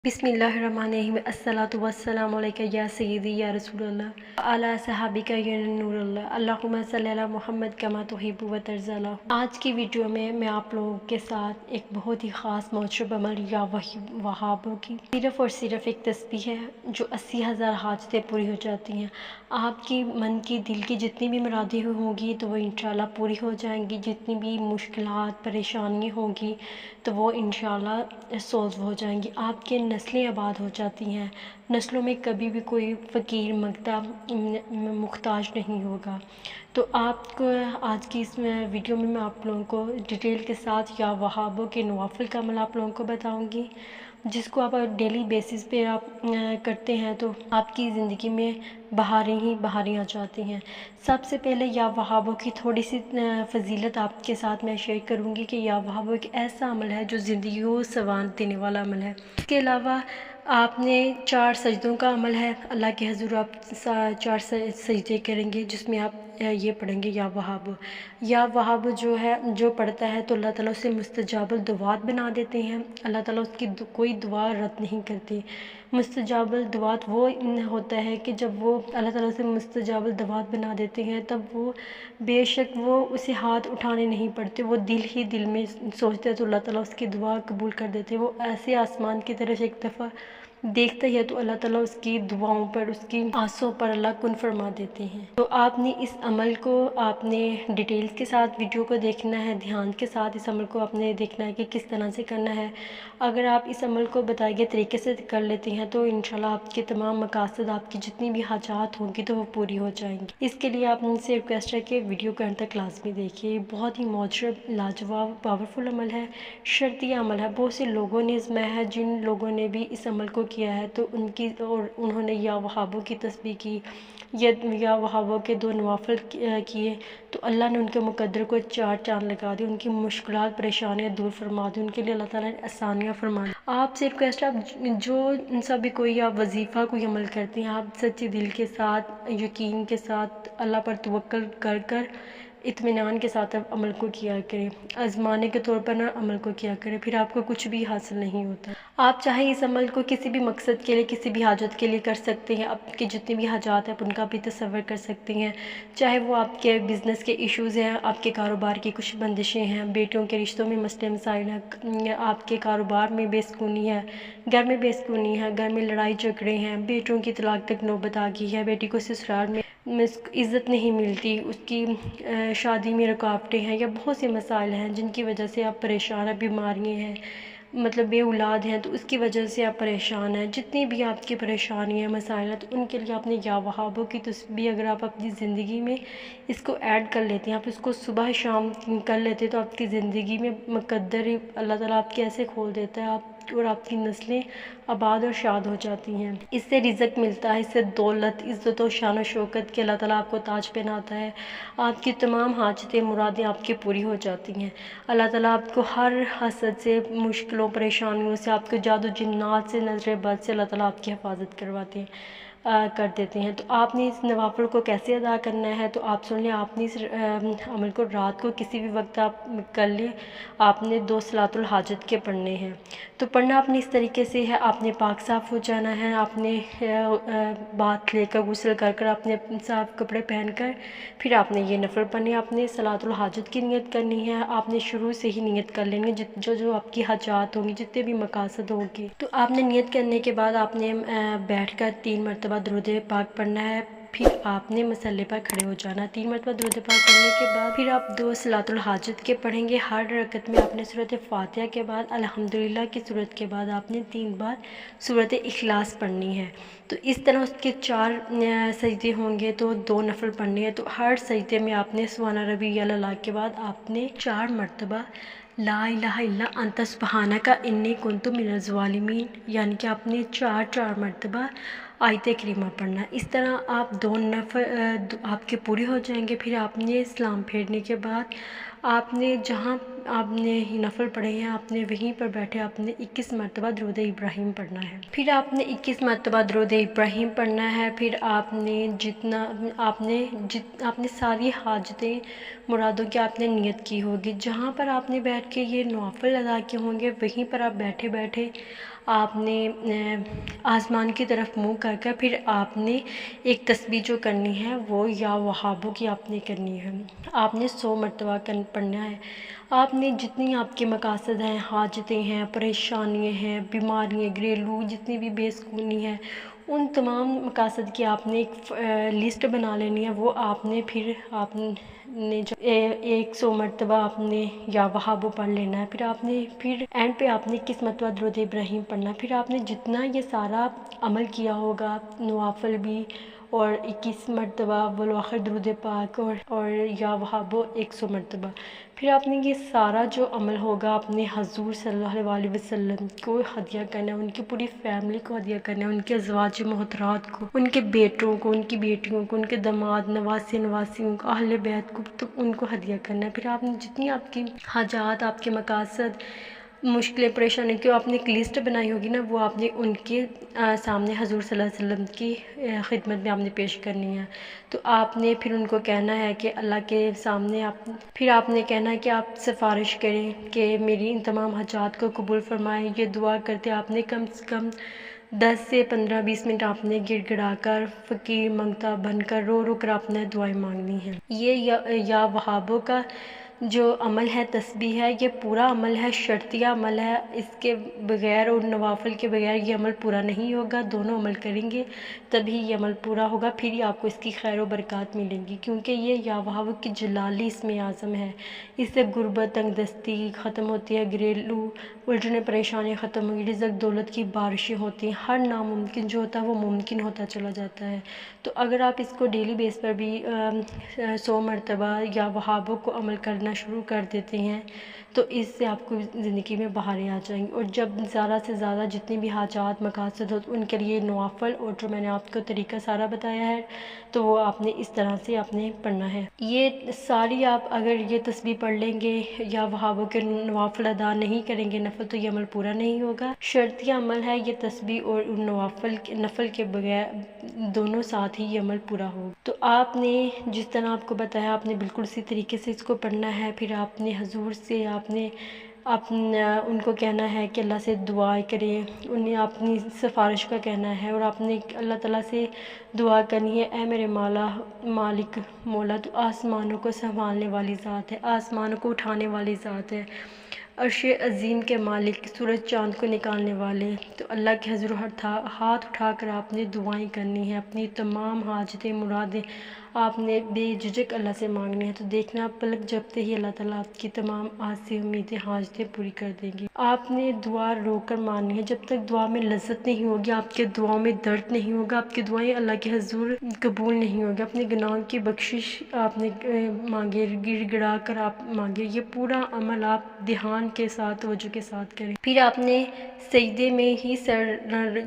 बिस्मिल्लाहिर्रहमानिर्रहीम अस्सलातु वस्सलामु अलैका या सय्यदी या रसूल अल्लाह अला सहाबिका या नूर अल्लाह अल्लाहुम्मा सल्ली अला मुहम्मद कमा तुहिब्बु व तर्ज़ा। आज की वीडियो में मैं आप लोगों के साथ एक बहुत ही ख़ास मौजूब अमल या वहाबों की सिर्फ़ और सिर्फ एक तस्बीह है जो 80,000 हाजतें पूरी हो जाती हैं। आपकी मन की दिल की जितनी भी मुरादें होंगी तो वो इंशाल्लाह पूरी हो जाएंगी। जितनी भी मुश्किलात परेशानियाँ होंगी तो वो इंशाल्लाह सॉल्व हो जाएंगी। आपके नस्लें आबाद हो जाती हैं। नस्लों में कभी भी कोई फ़कीर मंगता मुख्ताज नहीं होगा। तो आपको आज की इस वीडियो में मैं आप लोगों को डिटेल के साथ या वहाबों के नवाफिल का अमल आप लोगों को बताऊंगी, जिसको आप डेली बेसिस पे आप करते हैं तो आपकी ज़िंदगी में बहारें ही बहारें आ जाती हैं। सबसे पहले या वहाबों की थोड़ी सी फजीलत आपके साथ मैं शेयर करूंगी कि या वहाबों एक ऐसा अमल है जो ज़िंदगी को संवार देने वाला अमल है। इसके अलावा आपने 4 सजदों का अमल है। अल्लाह के हज़ूर आप 4 सजदे करेंगे, जिसमें आप ये पढ़ेंगे या वहाब जो है जो पढ़ता है तो अल्लाह ताला उसे मुस्तजाबुल दुआत बना देते हैं। अल्लाह ताला उसकी कोई दुआ रद्द नहीं करते। मुस्तजाबुल दुआत वो होता है कि जब वो अल्लाह ताला से मुस्तजाबुल दुआत बना देते हैं तब वो बेशक वो उसे हाथ उठाने नहीं पड़ते, वो दिल ही दिल में सोचते हैं तो अल्लाह ताला उसकी दुआ कबूल कर देते हैं। वो ऐसे आसमान की तरफ एक दफ़ा देखता है तो अल्लाह ताला उसकी दुआओं पर उसकी आंसुओं पर अल्लाह कुन फरमा देते हैं। तो आपने इस अमल को आपने डिटेल्स के साथ वीडियो को देखना है, ध्यान के साथ इस अमल को आपने देखना है कि किस तरह से करना है। अगर आप इस अमल को बताए गए तरीके से कर लेते हैं तो इंशाल्लाह आपके तमाम मकासद, आपकी जितनी भी हाजात होंगी तो वो पूरी हो जाएंगी। इसके लिए आप मुझसे रिक्वेस्ट है कि वीडियो को अंत तक लाजमी देखिए। बहुत ही मौजूद लाजवाब पावरफुल अमल है, शर्ती अमल है। बहुत से लोगों ने इसमें है, जिन लोगों ने भी इस अमल को किया है तो उन्होंने या वहाबों की तस्बीह की या वहाबों के 2 नवाफिल किए तो अल्लाह ने उनके मुकद्दर को 4 चाँद लगा दिए, उनकी मुश्किलात परेशानियाँ दूर फरमा दी, उनके लिए अल्लाह ताला ने आसानियाँ फरमा दी। आपसे रिक्वेस्ट है, आप जो सभी कोई आप वजीफ़ा कोई अमल करते हैं, आप सच्चे दिल के साथ यकीन के साथ अल्लाह पर तवक्कुल कर कर इत्मीनान के साथ आप अमल को किया करें। आजमाने के तौर पर ना अमल को किया करें, फिर आपको कुछ भी हासिल नहीं होता। आप चाहे इस अमल को किसी भी मकसद के लिए, किसी भी हाजत के लिए कर सकते हैं। आपके जितने भी हाजात हैं उनका भी तसव्वुर कर सकते हैं। चाहे वो आपके बिज़नेस के इश्यूज़ हैं, आपके कारोबार की कुछ बंदिशें हैं, बेटियों के रिश्तों में मसले मसाइल हैं, आपके कारोबार में बेसुकूनी है, घर में बेसुकूनी है, घर में लड़ाई झगड़े हैं, बेटों की तलाक तक नौबत आ गई है, बेटी को ससुराल में इज़्ज़त नहीं मिलती, उसकी शादी में रुकावटें हैं या बहुत से मसाइल हैं जिनकी वजह से आप परेशान हैं, बीमारियाँ हैं, मतलब बे औलाद हैं तो उसकी वजह से आप परेशान हैं। जितनी भी आपकी परेशानियाँ मसाइल हैं तो उनके लिए आपने या वहाबों की तस्बीह अगर आप अपनी ज़िंदगी में इसको ऐड कर लेते हैं, आप इसको सुबह शाम कर लेते हैं तो आपकी ज़िंदगी में मुकद्दर अल्लाह ताला आपके ऐसे खोल देता है आप और आपकी नस्लें आबाद और शाद हो जाती हैं। इससे रिज़्क मिलता है, इससे दौलत, इज़्ज़त और शान और शौकत के अल्लाह ताला आपको ताज पहनाता है। आपकी तमाम हाजतें मुरादें आपकी पूरी हो जाती हैं। अल्लाह ताला आपको हर हसद से, मुश्किलों परेशानियों से, आपको जादू जिन्नात से, नज़र बद से अल्लाह ताला आपकी हिफाजत करवाते हैं कर देते हैं। तो आपने इस नवाफिल को कैसे अदा करना है तो आप सुन लें। आपने इस अमल को रात को किसी भी वक्त आप कर लें। आपने 2 सलातुल हाजत के पढ़ने हैं। तो पढ़ना आपने इस तरीके से है, आपने पाक साफ़ हो जाना है, आपने बाथ लेकर गुस्ल कर कर आपने साफ़ कपड़े पहनकर फिर आपने ये नफल पढ़ने, आपने सलातुल हाजत की नियत करनी है। आपने शुरू से ही नियत कर लेंगे जो आपकी हाजात होंगी, जितने भी मकासद होंगे। तो आपने नियत करने के बाद आपने बैठकर 3 मरतबा दुरूद पाक पढ़ना है। फिर आपने मसल्ले पर खड़े हो जाना। 3 मरतबा दुरूद पाक पढ़ने के बाद फिर आप 2 सलातुल हाजत के पढ़ेंगे। हर रकत में आपने सूरत फातिहा के बाद अल्हम्दुलिल्लाह की सूरत के बाद आपने 3 बार सूरत इखलास पढ़नी है। तो इस तरह उसके 4 सजदे होंगे तो 2 नफल पढ़ने हैं। तो हर सजदे में आपने सुब्हान रब्बियल अला के बाद आपने 4 मरतबा ला इलाहा इल्ला अंता सुब्हानका इन्नी कुन्तु मिनज़ ज़ालिमीन, यानी कि आपने 4 मरतबा आयत करीमा पढ़ना। इस तरह आप 2 नफल आपके पूरे हो जाएंगे। फिर आपने सलाम फेरने के बाद आपने जहाँ आपने नफल पढ़े हैं आपने वहीं पर बैठे आपने 21 मरतबा दरूद इब्राहिम पढ़ना है। फिर आपने 21 मरतबा दरूद इब्राहिम पढ़ना है। फिर आपने आपने सारी हाजतें मुरादों की आपने नियत की होगी। जहाँ पर आपने बैठ के ये नवाफिल अदा किए होंगे वहीं पर आप बैठे बैठे آپ نے آسمان کی طرف منہ کر کر پھر آپ نے ایک تسبیح جو کرنی ہے وہ یا وہابوں کی آپ نے کرنی ہے۔ آپ نے 100 مرتبہ پڑھنا ہے۔ آپ نے جتنی آپ کے مقاصد ہیں، حاجتیں ہیں، پریشانیاں ہیں، بیماریاں، گھریلو جتنی بھی بے سکونی ہے، ان تمام مقاصد کی آپ نے ایک لسٹ بنا لینی ہے۔ وہ آپ نے پھر آپ نے جو 100 مرتبہ آپ نے یا وہابو پڑھ لینا ہے۔ پھر آپ نے اینڈ پہ آپ نے 21 مرتبہ درود ابراہیم پڑھنا ہے۔ پھر آپ نے جتنا یہ سارا عمل کیا ہوگا، نوافل بھی اور 21 مرتبہ بالآخر درود پاک اور یا وہابو 100 مرتبہ، پھر آپ نے یہ سارا جو عمل ہوگا اپنے حضور صلی اللہ علیہ وسلم کو ہدیہ کرنا ہے، ان کی پوری فیملی کو ہدیہ کرنا ہے، ان کے ازواج محترات کو، ان کے بیٹوں کو، ان کی بیٹیوں کو، ان کے داماد نواسی نواسیوں کو، اہل بیت کو، تو ان کو ہدیہ کرنا ہے۔ پھر آپ نے جتنی آپ کی حاجات، آپ کے مقاصد، مشکلیں، پریشانی کی آپ نے ایک لسٹ بنائی ہوگی نا، وہ آپ نے ان کے سامنے حضور صلی اللہ علیہ وسلم کی خدمت میں آپ نے پیش کرنی ہے۔ تو آپ نے پھر ان کو کہنا ہے کہ اللہ کے سامنے پھر آپ نے کہنا ہے کہ آپ سفارش کریں کہ میری ان تمام حاجات کو قبول فرمائیں۔ یہ دعا کرتے آپ نے کم سے کم 10 سے 15-20 منٹ آپ نے گڑ گڑا کر، فقیر منگتا بن کر، رو رو کر آپ نے دعائیں مانگنی ہیں۔ یہ یا وہابوں کا جو عمل ہے، تسبیح ہے، یہ پورا عمل ہے، شرطیہ عمل ہے۔ اس کے بغیر اور نوافل کے بغیر یہ عمل پورا نہیں ہوگا۔ دونوں عمل کریں گے تبھی یہ عمل پورا ہوگا، پھر ہی آپ کو اس کی خیر و برکات ملیں گی، کیونکہ یہ یا وہابوں کی جلالی اسم اعظم ہے۔ اس سے غربت، تنگ دستی ختم ہوتی ہے، گھریلو الجھنیں پریشانیاں ختم ہوگی، رزق دولت کی بارشیں ہوتی ہیں، ہر ناممکن جو ہوتا ہے وہ ممکن ہوتا چلا جاتا ہے۔ تو اگر آپ اس کو ڈیلی بیس پر بھی 100 مرتبہ یا وہابوں کو عمل کرنا شروع کر دیتے ہیں تو اس سے آپ کو زندگی میں بہاریں آ جائیں گی۔ اور جب زیادہ سے زیادہ جتنی بھی حاجات مقاصد ہو ان کے لیے نوافل اور جو میں نے آپ کو طریقہ سارا بتایا ہے تو وہ آپ نے اس طرح سے آپ نے پڑھنا ہے۔ یہ ساری آپ اگر یہ تسبیح پڑھ لیں گے یا وہابوں کے نوافل ادا نہیں کریں گے نفل، تو یہ عمل پورا نہیں ہوگا۔ شرطیہ عمل ہے یہ تسبیح اور نفل کے بغیر دونوں ساتھ ہی یہ عمل پورا ہوگا۔ تو آپ نے جس طرح آپ کو بتایا آپ نے بالکل اسی طریقے سے اس کو پڑھنا ہے۔ پھر آپ نے حضور سے آپ نے ان کو کہنا ہے کہ اللہ سے دعائیں کریں، انہیں اپنی سفارش کا کہنا ہے، اور آپ نے اللہ تعالیٰ سے دعا کرنی ہے، اے میرے مالک مولا، تو آسمانوں کو سنبھالنے والی ذات ہے، آسمانوں کو اٹھانے والی ذات ہے، عرش عظیم کے مالک، سورج چاند کو نکالنے والے۔ تو اللہ کے حضور ہاتھ اٹھا کر آپ نے دعائیں کرنی ہے، اپنی تمام حاجتیں مرادیں آپ نے بے جھجک اللہ سے مانگنی ہے۔ تو دیکھنا پلک جھپتے ہی اللہ تعالیٰ آپ کی تمام آسیں امیدیں حاجتیں پوری کر دیں گی۔ آپ نے دعا رو کر مانگنی ہے، جب تک دعا میں لذت نہیں ہوگی، آپ کے دعاؤں میں درد نہیں ہوگا، آپ کی دعائیں اللہ کے حضور قبول نہیں ہوگی۔ اپنے گناہوں کی بخشش آپ نے مانگے، گڑ گڑا کر آپ مانگے۔ یہ پورا عمل آپ دھیان کے ساتھ، توجہ کے ساتھ کریں۔ پھر آپ نے سجدے میں ہی سر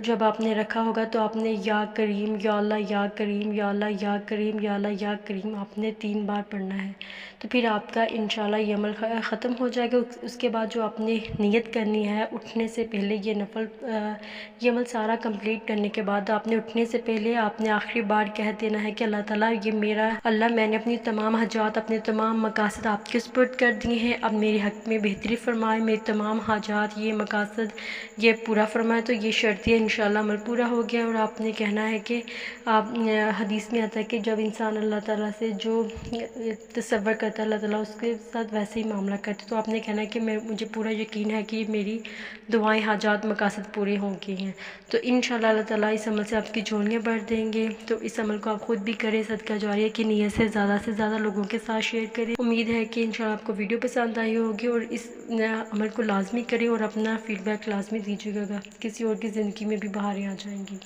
جب آپ نے رکھا ہوگا تو آپ نے یا کریم یا اللہ، یا کریم یا اللہ، یا کریم یا اللہ، یا کریم آپ نے 3 بار پڑھنا ہے۔ تو پھر آپ کا انشاءاللہ یہ عمل ختم ہو جائے گا۔ اس کے بعد جو آپ نے نیت کرنی ہے اٹھنے سے پہلے، یہ عمل سارا کمپلیٹ کرنے کے بعد آپ نے اٹھنے سے پہلے آپ نے آخری بار کہہ دینا ہے کہ اللہ تعالیٰ یہ میرا اللہ، میں نے اپنی تمام حاجات، اپنے تمام مقاصد آپ کے سپرد کر دیے ہیں، اب میرے حق میں بہتری فرمائے، میری تمام حاجات، یہ مقاصد یہ پورا فرمائے۔ تو یہ شرطیہ انشاءاللہ عمل پورا ہو گیا۔ اور آپ نے کہنا ہے کہ حدیث میں آتا ہے کہ جب انسان اللہ تعالیٰ سے جو تصور کرتا ہے اللہ تعالیٰ اس کے ساتھ ویسے ہی معاملہ کرتے۔ تو آپ نے کہنا ہے کہ مجھے پورا یقین ہے کہ میری دعائیں، حاجات، مقاصد پورے ہوں گے ہیں۔ تو انشاءاللہ اللہ تعالیٰ اس عمل سے آپ کی جھولیاں بھر دیں گے۔ تو اس عمل کو آپ خود بھی کریں، صدقہ جاریہ کی نیت سے زیادہ لوگوں کے ساتھ شیئر کریں۔ امید ہے کہ انشاءاللہ آپ کو ویڈیو پسند آئی ہوگی، اور اس عمل کو لازمی کریں اور اپنا فیڈ بیک لازمی دیجیے گا، کسی اور کی زندگی میں بھی بہاریں آ جائیں گی۔